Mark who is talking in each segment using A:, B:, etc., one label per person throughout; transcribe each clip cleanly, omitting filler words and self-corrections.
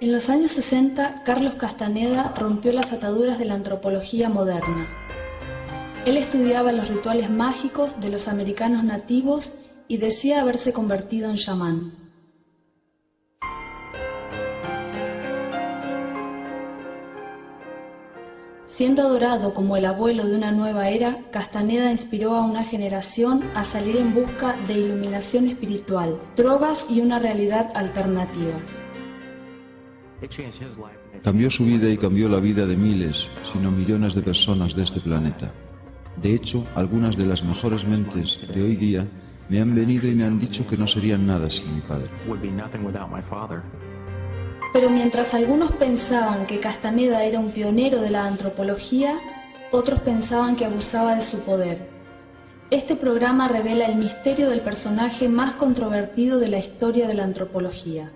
A: En los años 60, Carlos Castaneda rompió las ataduras de la antropología moderna. Él estudiaba los rituales mágicos de los americanos nativos y decía haberse convertido en chamán. Siendo adorado como el abuelo de una nueva era, Castaneda inspiró a una generación a salir en busca de iluminación espiritual, drogas y una realidad alternativa.
B: Cambió su vida y cambió la vida de miles, sino millones de personas de este planeta. De hecho, algunas de las mejores mentes de hoy día me han venido y me han dicho que no serían nada sin mi padre.
A: Pero mientras algunos pensaban que Castaneda era un pionero de la antropología, otros pensaban que abusaba de su poder. Este programa revela el misterio del personaje más controvertido de la historia de la antropología.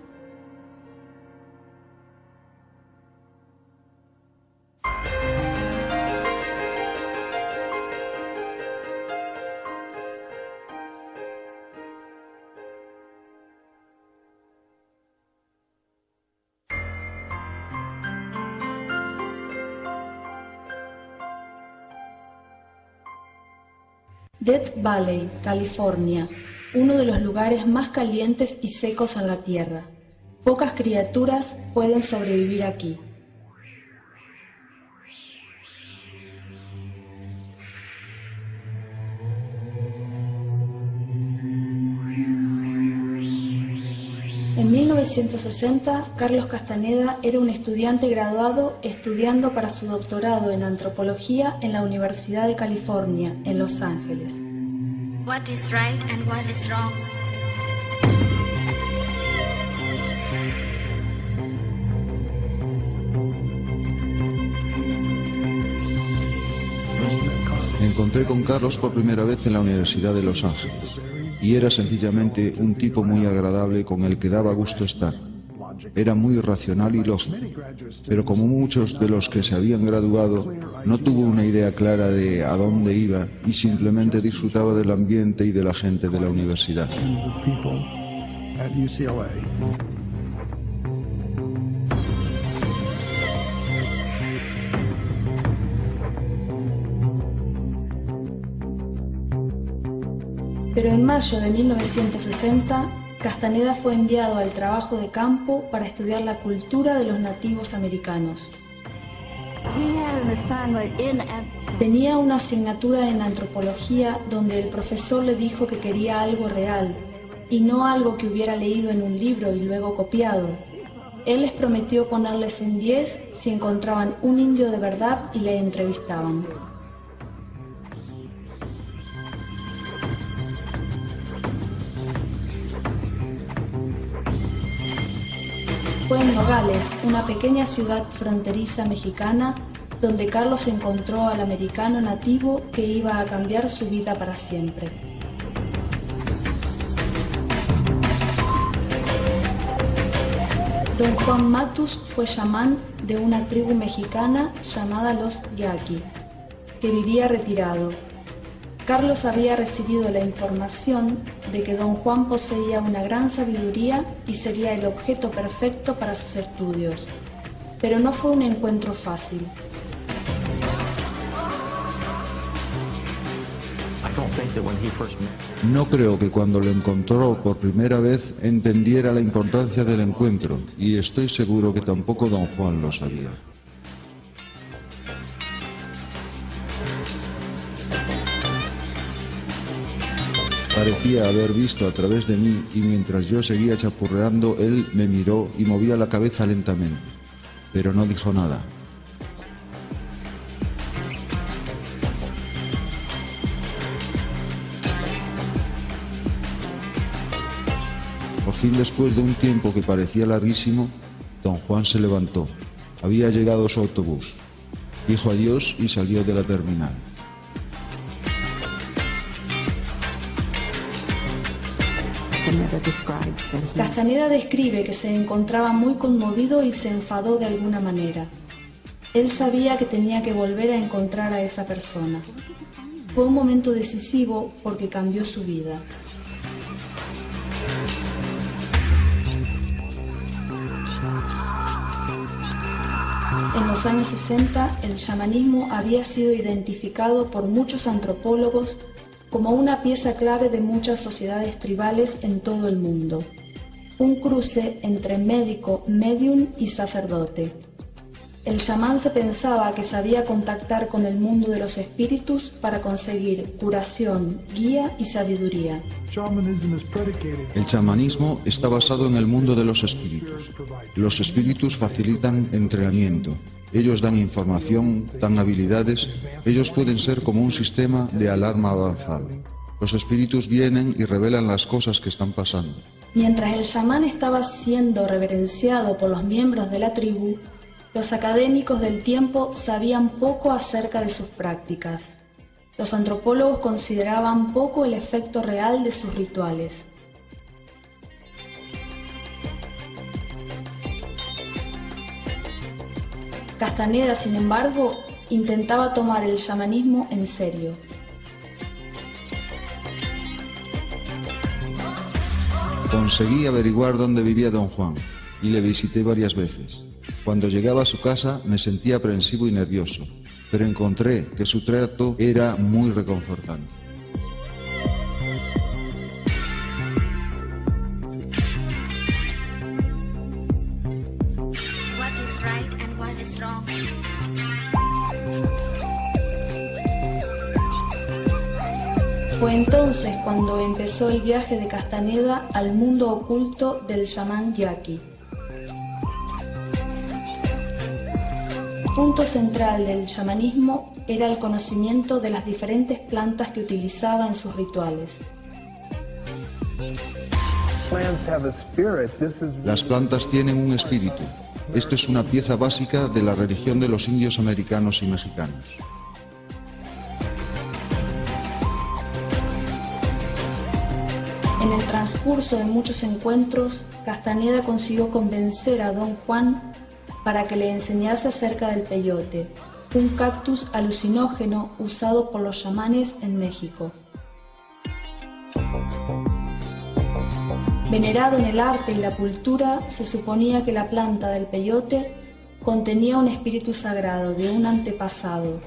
A: Death Valley, California, uno de los lugares más calientes y secos en la Tierra. Pocas criaturas pueden sobrevivir aquí. En 1960, Carlos Castaneda era un estudiante graduado estudiando para su doctorado en antropología en la Universidad de California, en Los Ángeles.
C: What is right and what is wrong?
B: Me encontré con Carlos por primera vez en la Universidad de Los Ángeles. Y era sencillamente un tipo muy agradable con el que daba gusto estar. Era muy racional y lógico, pero como muchos de los que se habían graduado, no tuvo una idea clara de a dónde iba y simplemente disfrutaba del ambiente y de la gente de la universidad.
A: Pero en mayo de 1960, Castaneda fue enviado al trabajo de campo para estudiar la cultura de los nativos americanos. Tenía una asignatura en antropología donde el profesor le dijo que quería algo real y no algo que hubiera leído en un libro y luego copiado. Él les prometió ponerles un 10 si encontraban un indio de verdad y le entrevistaban. Fue en Nogales, una pequeña ciudad fronteriza mexicana, donde Carlos encontró al americano nativo que iba a cambiar su vida para siempre. Don Juan Matus fue chamán de una tribu mexicana llamada los Yaqui, que vivía retirado. Carlos había recibido la información de que don Juan poseía una gran sabiduría y sería el objeto perfecto para sus estudios. Pero no fue un encuentro fácil.
B: No creo que cuando lo encontró por primera vez entendiera la importancia del encuentro, y estoy seguro que tampoco don Juan lo sabía. Parecía haber visto a través de mí y mientras yo seguía chapurreando, él me miró y movía la cabeza lentamente, pero no dijo nada. Por fin, después de un tiempo que parecía larguísimo, don Juan se levantó. Había llegado su autobús. Dijo adiós y salió de la terminal.
A: Castaneda describe que se encontraba muy conmovido y se enfadó de alguna manera. Él sabía que tenía que volver a encontrar a esa persona. Fue un momento decisivo porque cambió su vida. los años 60, el chamanismo había sido identificado por muchos antropólogos como una pieza clave de muchas sociedades tribales en todo el mundo, un cruce entre médico, médium y sacerdote. El chamán se pensaba que sabía contactar con el mundo de los espíritus para conseguir curación, guía y sabiduría.
B: El chamanismo está basado en el mundo de los espíritus. Los espíritus facilitan entrenamiento. Ellos dan información, dan habilidades. Ellos pueden ser como un sistema de alarma avanzado. Los espíritus vienen y revelan las cosas que están pasando.
A: Mientras el chamán estaba siendo reverenciado por los miembros de la tribu, los académicos del tiempo sabían poco acerca de sus prácticas. Los antropólogos consideraban poco el efecto real de sus rituales. Castaneda, sin embargo, intentaba tomar el chamanismo en serio.
B: Conseguí averiguar dónde vivía don Juan y le visité varias veces. Cuando llegaba a su casa me sentía aprensivo y nervioso, pero encontré que su trato era muy reconfortante.
C: What is right and what is wrong?
A: Fue entonces cuando empezó el viaje de Castaneda al mundo oculto del chamán yaqui. Punto central del chamanismo era el conocimiento de las diferentes plantas que utilizaba en sus rituales.
B: Las plantas tienen un espíritu. Esto es una pieza básica de la religión de los indios americanos y mexicanos.
A: En el transcurso de muchos encuentros, Castaneda consiguió convencer a don Juan para que le enseñase acerca del peyote, un cactus alucinógeno usado por los chamanes en México. Venerado en el arte y la cultura, se suponía que la planta del peyote contenía un espíritu sagrado de un antepasado.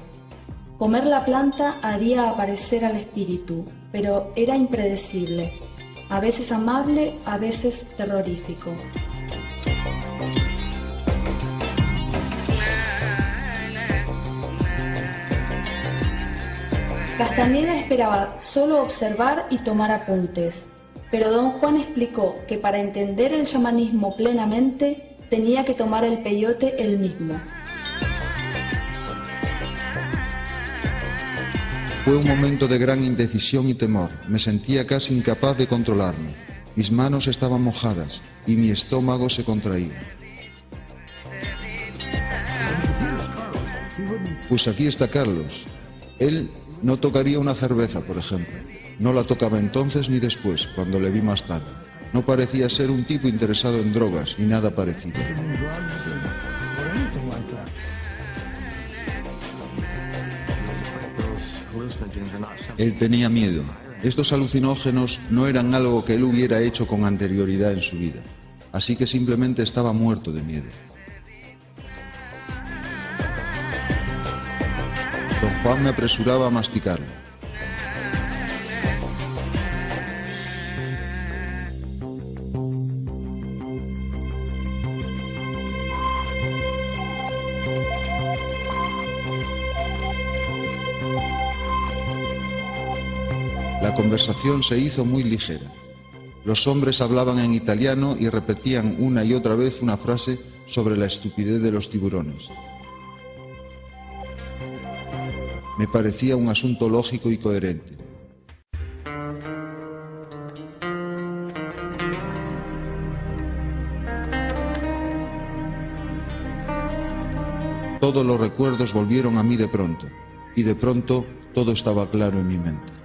A: Comer la planta haría aparecer al espíritu, pero era impredecible, a veces amable, a veces terrorífico. Castaneda esperaba solo observar y tomar apuntes, pero don Juan explicó que para entender el chamanismo plenamente tenía que tomar el peyote él mismo.
B: Fue un momento de gran indecisión y temor. Me sentía casi incapaz de controlarme. Mis manos estaban mojadas y mi estómago se contraía. Pues aquí está Carlos. Él no tocaría una cerveza, por ejemplo. No la tocaba entonces ni después, cuando le vi más tarde. No parecía ser un tipo interesado en drogas, ni nada parecido. Él tenía miedo. Estos alucinógenos no eran algo que él hubiera hecho con anterioridad en su vida. Así que simplemente estaba muerto de miedo. Don Juan me apresuraba a masticarlo. La conversación se hizo muy ligera. Los hombres hablaban en italiano y repetían una y otra vez una frase sobre la estupidez de los tiburones. Me parecía un asunto lógico y coherente. Todos los recuerdos volvieron a mí de pronto, y de pronto todo estaba claro en mi mente.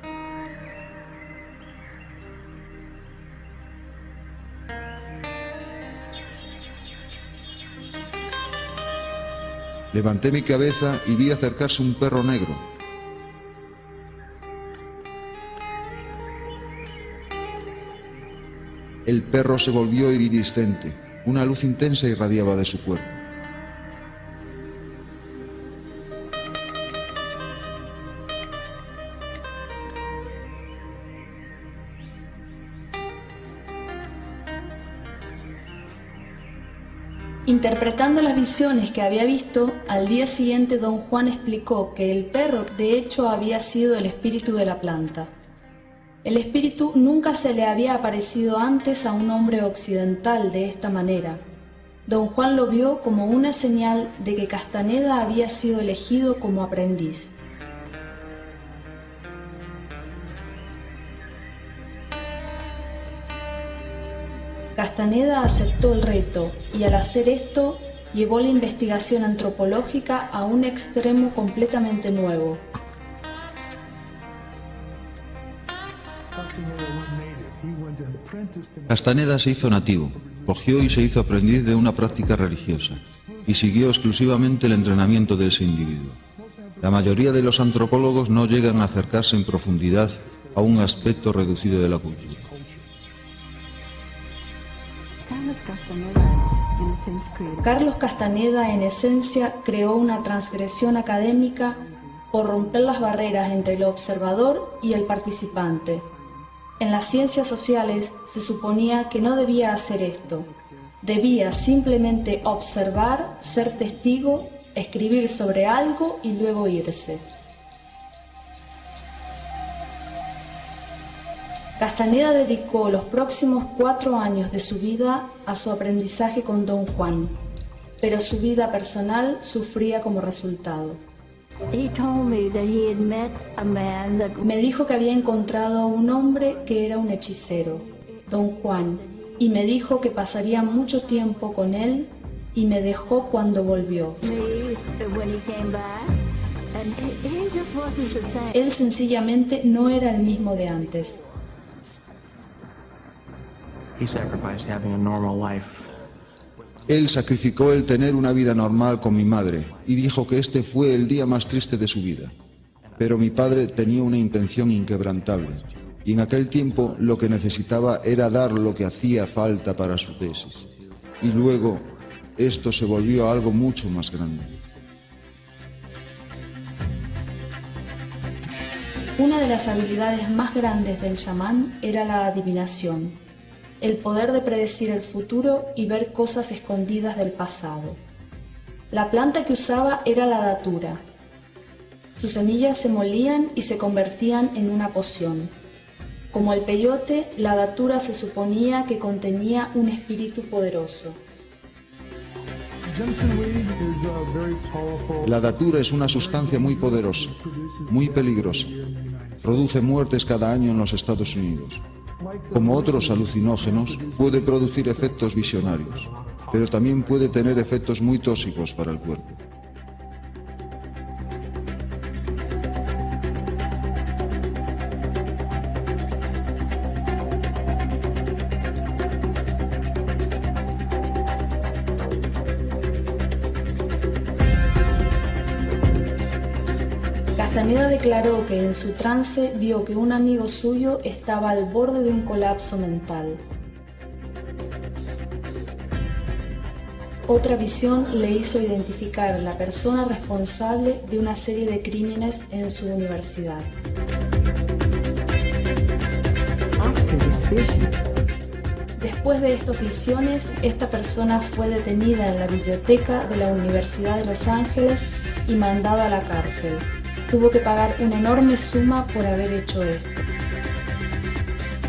B: Levanté mi cabeza y vi acercarse un perro negro. El perro se volvió iridiscente. Una luz intensa irradiaba de su cuerpo.
A: Interpretando las visiones que había visto, al día siguiente don Juan explicó que el perro de hecho había sido el espíritu de la planta. El espíritu nunca se le había aparecido antes a un hombre occidental de esta manera. Don Juan lo vio como una señal de que Castaneda había sido elegido como aprendiz. Castaneda aceptó el reto y al hacer esto llevó la investigación antropológica a un extremo completamente nuevo.
B: Castaneda se hizo nativo, cogió y se hizo aprendiz de una práctica religiosa y siguió exclusivamente el entrenamiento de ese individuo. La mayoría de los antropólogos no llegan a acercarse en profundidad a un aspecto reducido de la cultura.
A: Carlos Castaneda, en esencia, creó una transgresión académica por romper las barreras entre el observador y el participante. En las ciencias sociales se suponía que no debía hacer esto. Debía simplemente observar, ser testigo, escribir sobre algo y luego irse. Castaneda dedicó los próximos 4 años de su vida a su aprendizaje con don Juan, pero su vida personal sufría como resultado. Me dijo que había encontrado a un hombre que era un hechicero, don Juan, y me dijo que pasaría mucho tiempo con él y me dejó cuando volvió. Él sencillamente no era el mismo de antes.
B: Él sacrificó el tener una vida normal con mi madre y dijo que este fue el día más triste de su vida. Pero mi padre tenía una intención inquebrantable y en aquel tiempo lo que necesitaba era dar lo que hacía falta para su tesis. Y luego esto se volvió algo mucho más grande.
A: Una de las habilidades más grandes del chamán era la adivinación. El poder de predecir el futuro y ver cosas escondidas del pasado. La planta que usaba era la datura. Sus semillas se molían y se convertían en una poción. Como el peyote, la datura se suponía que contenía un espíritu poderoso.
B: La datura es una sustancia muy poderosa, muy peligrosa. Produce muertes cada año en los Estados Unidos. Como otros alucinógenos, puede producir efectos visionarios, pero también puede tener efectos muy tóxicos para el cuerpo.
A: Castaneda declaró que en su trance vio que un amigo suyo estaba al borde de un colapso mental. Otra visión le hizo identificar la persona responsable de una serie de crímenes en su universidad. Después de estas visiones, esta persona fue detenida en la biblioteca de la Universidad de Los Ángeles y mandada a la cárcel. Tuvo que pagar una enorme suma por haber hecho esto.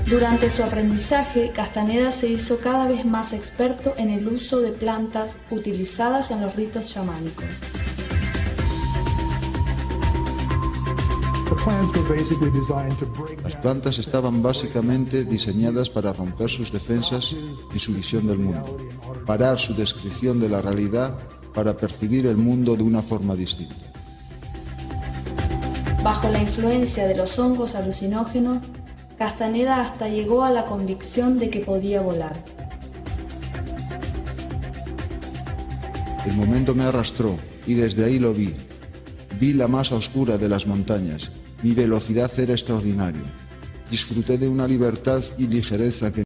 A: Durante su aprendizaje, Castaneda se hizo cada vez más experto en el uso de plantas utilizadas en los ritos chamánicos.
B: Las plantas estaban básicamente diseñadas para romper sus defensas y su visión del mundo, parar su descripción de la realidad para percibir el mundo de una forma distinta.
A: Bajo la influencia de los hongos alucinógenos, Castaneda hasta llegó a la convicción de que podía volar.
B: El momento me arrastró y desde ahí lo vi. Vi la masa oscura de las montañas. Mi velocidad era extraordinaria. Disfruté de una libertad y ligereza que